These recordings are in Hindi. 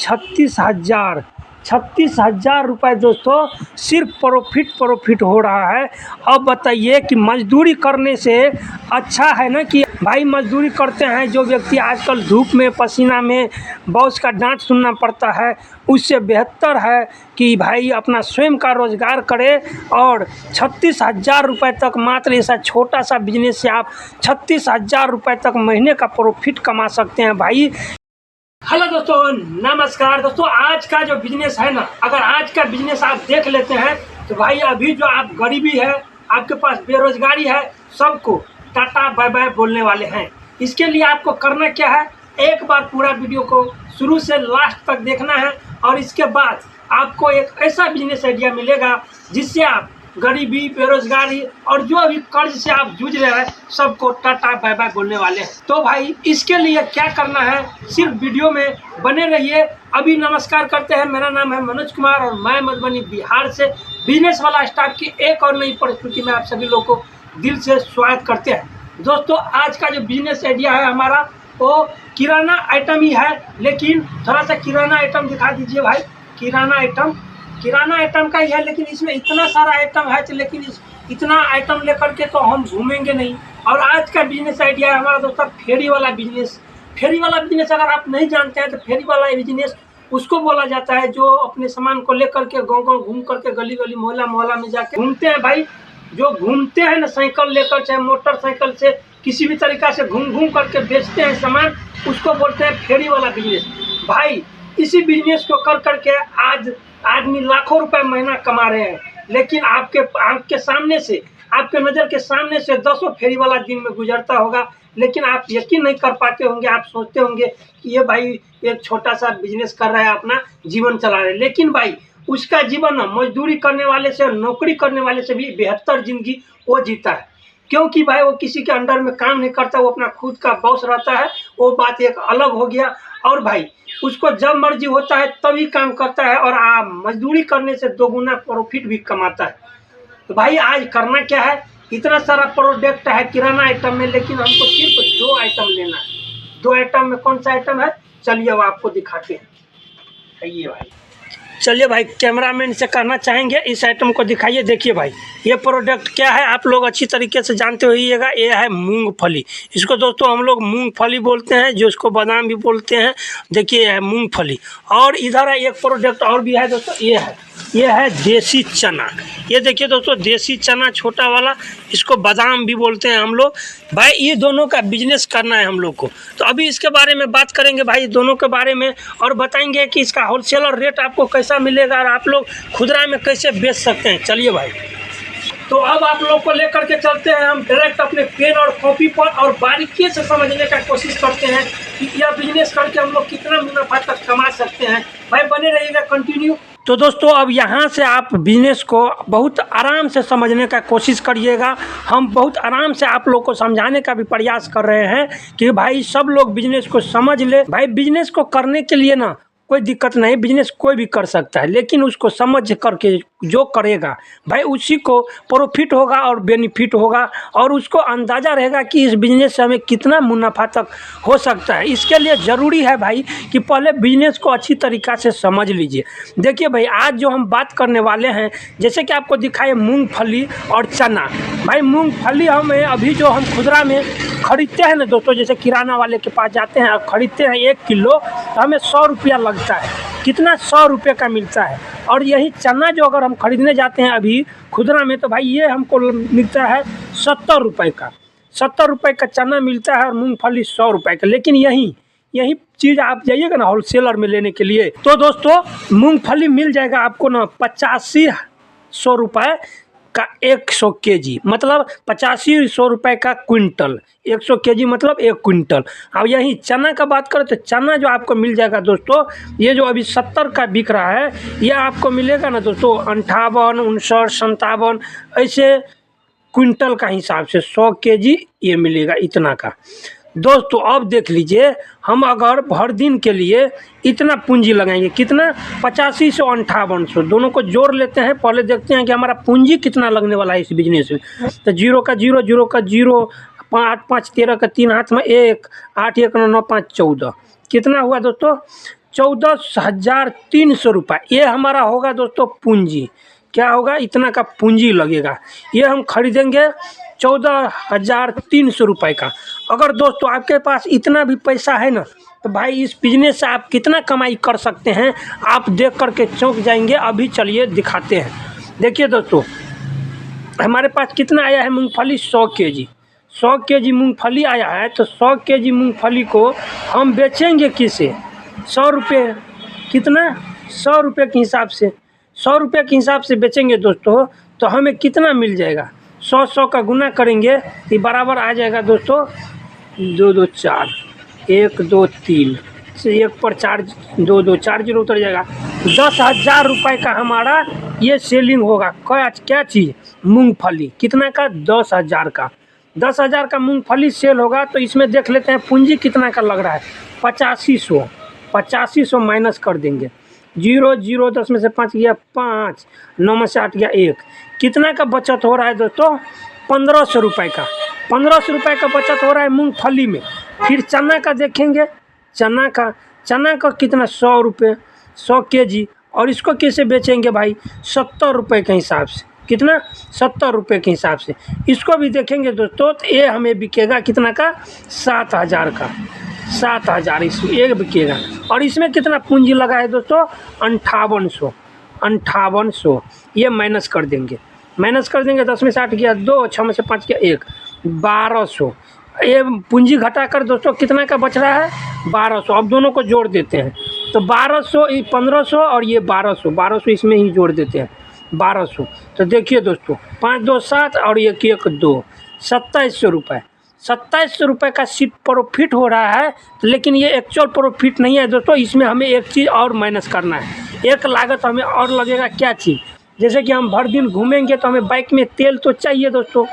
36,000 रुपये दोस्तों सिर्फ प्रॉफिट हो रहा है। अब बताइए कि मजदूरी करने से अच्छा है ना कि भाई मजदूरी करते हैं जो व्यक्ति आजकल धूप में पसीना में बॉस का डांट सुनना पड़ता है, उससे बेहतर है कि भाई अपना स्वयं का रोज़गार करे और 36,000 रुपये तक मात्र ऐसा छोटा सा बिजनेस से आप 36,000 रुपये तक महीने का प्रॉफिट कमा सकते हैं भाई। हेलो दोस्तों, नमस्कार दोस्तों। आज का जो बिजनेस है ना, अगर आज का बिजनेस आप देख लेते हैं तो भाई अभी जो आप गरीबी है, आपके पास बेरोजगारी है, सबको टाटा बाय बाय बोलने वाले हैं। इसके लिए आपको करना क्या है, एक बार पूरा वीडियो को शुरू से लास्ट तक देखना है और इसके बाद आपको एक ऐसा बिजनेस आइडिया मिलेगा जिससे आप गरीबी, बेरोजगारी और जो अभी कर्ज से आप जूझ रहे हैं सबको टाटा बाय बाय बोलने वाले हैं। तो भाई इसके लिए क्या करना है, सिर्फ वीडियो में बने रहिए। अभी नमस्कार करते हैं, मेरा नाम है मनोज कुमार और मैं मधुबनी बिहार से बिजनेस वाला स्टाफ की एक और नई परिस्थिति में आप सभी लोगों को दिल से स्वागत करते हैं। दोस्तों आज का जो बिजनेस आइडिया है हमारा वो किराना आइटम ही है, लेकिन थोड़ा सा किराना आइटम दिखा दीजिए भाई। किराना आइटम का ही है, लेकिन इसमें इतना सारा आइटम है, लेकिन इतना आइटम लेकर के तो हम घूमेंगे नहीं। और आज का बिजनेस आइडिया है हमारा दोस्तों फेरी वाला बिजनेस। फेरी वाला बिजनेस अगर आप नहीं जानते हैं तो फेरी वाला बिजनेस उसको बोला जाता है जो अपने सामान को लेकर के गाँव घूम करके गली गली मोहल्ला में जाके घूमते हैं भाई। जो घूमते हैं ना साइकिल लेकर, चाहे मोटरसाइकिल से, किसी भी तरीका से घूम करके बेचते हैं सामान, उसको बोलते हैं फेरी वाला बिजनेस। भाई इसी बिजनेस को कर करके आज आदमी लाखों रुपए महीना कमा रहे हैं, लेकिन आपके सामने से, आपके नज़र के सामने से 10 फेरी वाला दिन में गुजरता होगा, लेकिन आप यकीन नहीं कर पाते होंगे। आप सोचते होंगे कि ये भाई एक छोटा सा बिजनेस कर रहा है, अपना जीवन चला रहा है, लेकिन भाई उसका जीवन मजदूरी करने वाले से, नौकरी करने वाले से भी बेहतर जिंदगी वो जीता है। क्योंकि भाई वो किसी के अंडर में काम नहीं करता, वो अपना खुद का बॉस रहता है, वो बात एक अलग हो गया। और भाई उसको जब मर्जी होता है तभी काम करता है और मजदूरी करने से 2 गुना प्रॉफिट भी कमाता है। तो भाई आज करना क्या है, इतना सारा प्रोडक्ट है किराना आइटम में, लेकिन हमको सिर्फ 2 आइटम लेना है। 2 आइटम में कौन सा आइटम है, चलिए अब आपको दिखाते हैं। ये भाई चलिए भाई, कैमरामैन से कहना चाहेंगे इस आइटम को दिखाइए। देखिए भाई ये प्रोडक्ट क्या है, आप लोग अच्छी तरीके से जानते होइएगा। ये है मूंगफली। इसको दोस्तों हम लोग मूंगफली बोलते हैं, जो इसको बादाम भी बोलते हैं। देखिए ये है मूंगफली। और इधर है एक प्रोडक्ट और भी है दोस्तों, ये है देसी चना। ये देखिए दोस्तों देसी चना छोटा वाला, इसको बादाम भी बोलते हैं हम लोग। भाई ये दोनों का बिजनेस करना है हम लोग को, तो अभी इसके बारे में बात करेंगे भाई, दोनों के बारे में, और बताएंगे कि इसका होलसेलर रेट आपको कैसा मिलेगा और आप लोग खुदरा में कैसे बेच सकते हैं। चलिए भाई, तो अब आप लोग को लेकर के चलते हैं हम डायरेक्ट अपने पेन और कॉपी पर, और बारीकी से समझने का कोशिश करते हैं कि यह बिजनेस करके हम लोग कितना मुनाफा तक कमा सकते हैं। भाई बने रहिएगा कंटिन्यू। तो दोस्तों अब यहाँ से आप बिजनेस को बहुत आराम से समझने का कोशिश करिएगा। हम बहुत आराम से आप लोग को समझाने का भी प्रयास कर रहे हैं कि भाई सब लोग बिजनेस को समझ ले। भाई बिजनेस को करने के लिए ना कोई दिक्कत नहीं, बिजनेस कोई भी कर सकता है, लेकिन उसको समझ करके जो करेगा भाई उसी को प्रॉफिट होगा और बेनिफिट होगा, और उसको अंदाज़ा रहेगा कि इस बिज़नेस से हमें कितना मुनाफा तक हो सकता है। इसके लिए ज़रूरी है भाई कि पहले बिजनेस को अच्छी तरीक़ा से समझ लीजिए। देखिए भाई आज जो हम बात करने वाले हैं, जैसे कि आपको दिखाए मूंगफली और चना। भाई मूंगफली हमें अभी जो हम खुदरा में खरीदते हैं ना दोस्तों, जैसे किराना वाले के पास जाते हैं और ख़रीदते हैं 1 किलो, तो हमें 100 रुपया लगता है। कितना, 100 रुपये का मिलता है। और यही चना जो अगर हम खरीदने जाते हैं अभी खुदरा में, तो भाई ये हमको मिलता है 70 रुपये का। 70 रुपये का चना मिलता है और मूंगफली 100 रुपये का। लेकिन यही चीज़ आप जाइएगा ना होलसेलर में लेने के लिए, तो दोस्तों मूंगफली मिल जाएगा आपको ना 85-100 रुपये का 100 केजी, मतलब 85-100 रुपये का क्विंटल। 100 केजी मतलब 1 क्विंटल। अब यही चना का बात करें तो चना जो आपको मिल जाएगा दोस्तों, ये जो अभी 70 का बिक रहा है, ये आपको मिलेगा ना दोस्तों 58, 59, 57 ऐसे क्विंटल का हिसाब से 100 केजी ये मिलेगा इतना का। दोस्तों अब देख लीजिए, हम अगर भर दिन के लिए इतना पूंजी लगाएंगे, कितना, 85 से 5800 दोनों को जोड़ लेते हैं। पहले देखते हैं कि हमारा पूंजी कितना लगने वाला है इस बिजनेस में। तो 0 का 0, 0 का 0, 5 5 13 का 3 हाथ में 1, 8 1 9 9 5 14, कितना हुआ दोस्तों, 14,300 रुपये। ये हमारा होगा दोस्तों पूंजी। क्या होगा? इतना का पूंजी लगेगा। ये हम खरीदेंगे 14,300 रुपये का। अगर दोस्तों आपके पास इतना भी पैसा है ना, तो भाई इस बिजनेस से आप कितना कमाई कर सकते हैं, आप देख कर के चौंक जाएंगे। अभी चलिए दिखाते हैं। देखिए दोस्तों, हमारे पास कितना आया है मूंगफली? 100 केजी। 100 केजी मूंगफली आया है। तो 100 केजी मूंगफली को हम बेचेंगे किसे? 100 रुपये। कितना? 100 रुपये के हिसाब से। 100 रुपये के हिसाब से बेचेंगे दोस्तों, तो हमें कितना मिल जाएगा? 100 का गुना करेंगे तो बराबर आ जाएगा दोस्तों 2 2 4, 1 2 3 से 1 पर 4, 2 2 4 जीरो उतर जाएगा। 10,000 रुपये का हमारा ये सेलिंग होगा। क्या चीज़? मूंगफली। कितना का? 10,000 का। 10,000 का मूंगफली सेल होगा। तो इसमें देख लेते हैं पूंजी कितना का लग रहा है। 8500। 8500 माइनस कर देंगे। 0 0 10 में से 5 गया 5, 9 में से 8 गया 1। कितना का बचत हो रहा है दोस्तों? 1500 रुपये का। 1500 रुपये का बचत हो रहा है मूंगफली में। फिर चना का देखेंगे। चना का कितना? 100 रुपये। 100 केजी। और इसको कैसे बेचेंगे भाई? 70 रुपये के हिसाब से। कितना? 70 रुपये के हिसाब से। इसको भी देखेंगे दोस्तों, तो ये हमें बिकेगा कितना का? 7,000 का। 7,000 इसमें एक बिकेगा। और इसमें कितना पूंजी लगा है दोस्तों? 5800। 5800 ये माइनस कर देंगे। 10 में से 8 गया 2, 6 में से 5 गया 1, 1200। ये पूंजी घटाकर दोस्तों कितना का बच रहा है? 1200। अब दोनों को जोड़ देते हैं तो 1200, 1500 और ये 1200 इसमें ही जोड़ देते हैं 1200। तो देखिए दोस्तों, 5 2 7 और 1 1 2, 2700 रुपये। 2700 रुपये का सिर्फ प्रॉफिट हो रहा है। लेकिन ये एक्चुअल प्रॉफिट नहीं है दोस्तों। इसमें हमें एक चीज़ और माइनस करना है। एक लागत हमें और लगेगा। क्या चीज़? जैसे कि हम भर दिन घूमेंगे तो हमें बाइक में तेल तो चाहिए दोस्तों।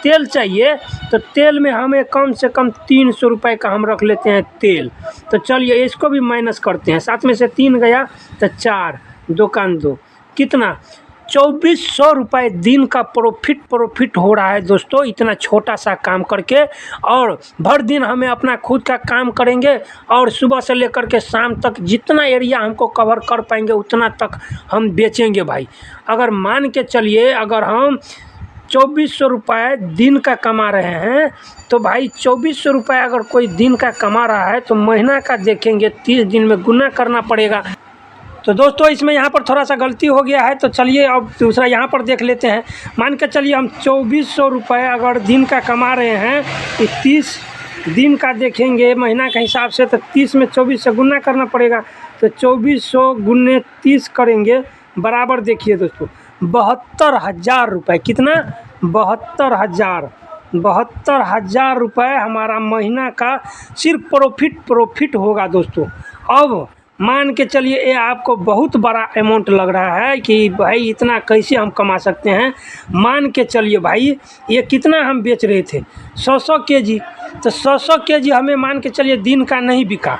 तेल चाहिए तो तेल में हमें कम से कम 300 रुपये का हम रख लेते हैं तेल। तो चलिए इसको भी माइनस करते हैं। 7 में से 3 गया तो 4, दुकान 2, कितना? 2400 रुपये दिन का प्रॉफिट हो रहा है दोस्तों, इतना छोटा सा काम करके। और भर दिन हमें अपना खुद का काम करेंगे और सुबह से लेकर के शाम तक जितना एरिया हमको कवर कर पाएंगे उतना तक हम बेचेंगे भाई। अगर मान के चलिए, अगर हम 2400 रुपये दिन का कमा रहे हैं, तो भाई 2400 रुपये अगर कोई दिन का कमा रहा है तो महीना का देखेंगे 30 दिन में गुना करना पड़ेगा। तो दोस्तों इसमें यहाँ पर थोड़ा सा गलती हो गया है। तो चलिए अब दूसरा यहाँ पर देख लेते हैं। मान के चलिए हम 2400 रुपये अगर दिन का कमा रहे हैं, तो 30 दिन का देखेंगे महीना के हिसाब से, तो 30 में 24 से गुना करना पड़ेगा। तो 2400 गुने 30 करेंगे बराबर देखिए दोस्तों 72,000 रुपये। कितना? 72,000 रुपये हमारा महीना का सिर्फ प्रॉफिट होगा दोस्तों। अब मान के चलिए ये आपको बहुत बड़ा अमाउंट लग रहा है कि भाई इतना कैसे हम कमा सकते हैं। मान के चलिए भाई, ये कितना हम बेच रहे थे? 100 केजी। तो 100 केजी हमें मान के चलिए दिन का नहीं बिका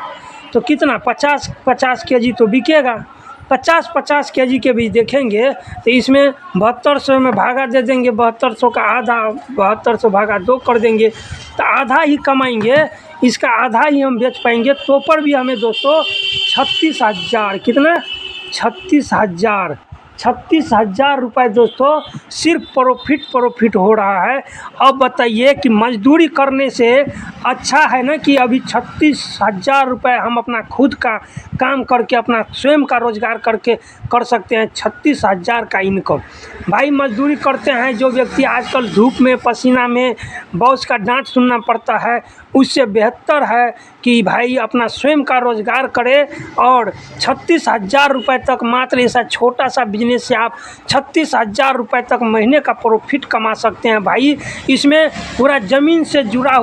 तो कितना? 50 केजी तो बिकेगा। 50 केजी के भी देखेंगे तो इसमें 7200 में भागा दे देंगे। 7200 का आधा 7200 भागा 2 कर देंगे तो आधा ही कमाएंगे। इसका आधा ही हम बेच पाएंगे। तो पर भी हमें दोस्तों 36,000, कितना? 36,000 रुपये दोस्तों सिर्फ प्रॉफिट हो रहा है। अब बताइए कि मजदूरी करने से अच्छा है ना कि अभी 36,000 रुपये हम अपना खुद का काम करके अपना स्वयं का रोजगार करके कर सकते हैं। 36,000 का इनकम। भाई मजदूरी करते हैं जो व्यक्ति आजकल धूप में पसीना में बॉस का डांट सुनना पड़ता है, उससे बेहतर है कि भाई अपना स्वयं का रोजगार करे। और 36,000 रुपये तक मात्र ऐसा छोटा सा बिजनेस से आप 36,000 रुपये तक महीने का प्रॉफिट कमा सकते हैं भाई। इसमें पूरा ज़मीन से जुड़ा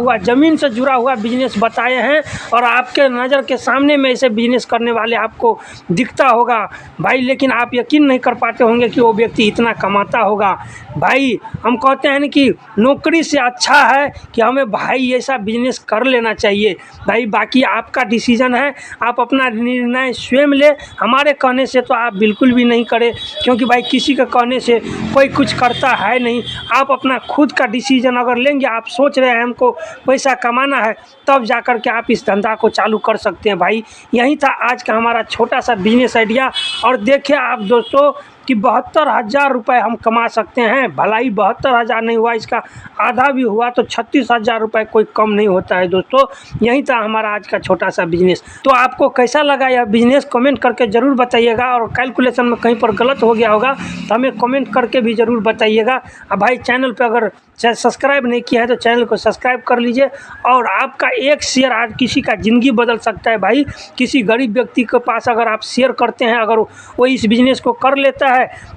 हुआ बिजनेस बताए हैं और आपके नज़र के सामने में ऐसे बिजनेस करने वाले आपको दिखता होगा भाई। लेकिन आप यकीन नहीं कर पाते होंगे कि वो व्यक्ति इतना कमाता होगा भाई। हम कहते हैं ना कि नौकरी से अच्छा है कि हमें भाई ऐसा बिजनेस बिजनेस कर लेना चाहिए भाई। बाकी आपका डिसीजन है, आप अपना निर्णय स्वयं ले, हमारे कहने से तो आप बिल्कुल भी नहीं करें, क्योंकि भाई किसी के कहने से कोई कुछ करता है नहीं। आप अपना खुद का डिसीजन अगर लेंगे, आप सोच रहे हैं हमको पैसा कमाना है, तब जा कर के आप इस धंधा को चालू कर सकते हैं भाई। यही था आज का हमारा छोटा सा बिजनेस आइडिया। और देखिए आप दोस्तों कि 72,000 रुपये हम कमा सकते हैं। भलाई 72,000 नहीं हुआ, इसका आधा भी हुआ तो 36,000 रुपये कोई कम नहीं होता है दोस्तों। यही था हमारा आज का छोटा सा बिजनेस। तो आपको कैसा लगा यह बिजनेस कमेंट करके ज़रूर बताइएगा, और कैलकुलेशन में कहीं पर गलत हो गया होगा तो हमें कमेंट करके भी ज़रूर बताइएगा। अब भाई चैनल पर अगर सब्सक्राइब नहीं किया है तो चैनल को सब्सक्राइब कर लीजिए। और आपका एक शेयर आज किसी का ज़िंदगी बदल सकता है भाई। किसी गरीब व्यक्ति के पास अगर आप शेयर करते हैं, अगर वो इस बिज़नेस को कर लेता है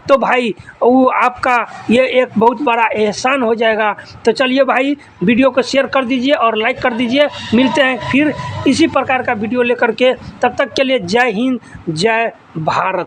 तो भाई वो आपका ये एक बहुत बड़ा एहसान हो जाएगा। तो चलिए भाई वीडियो को शेयर कर दीजिए और लाइक कर दीजिए। मिलते हैं फिर इसी प्रकार का वीडियो लेकर के, तब तक के लिए जय हिंद जय भारत।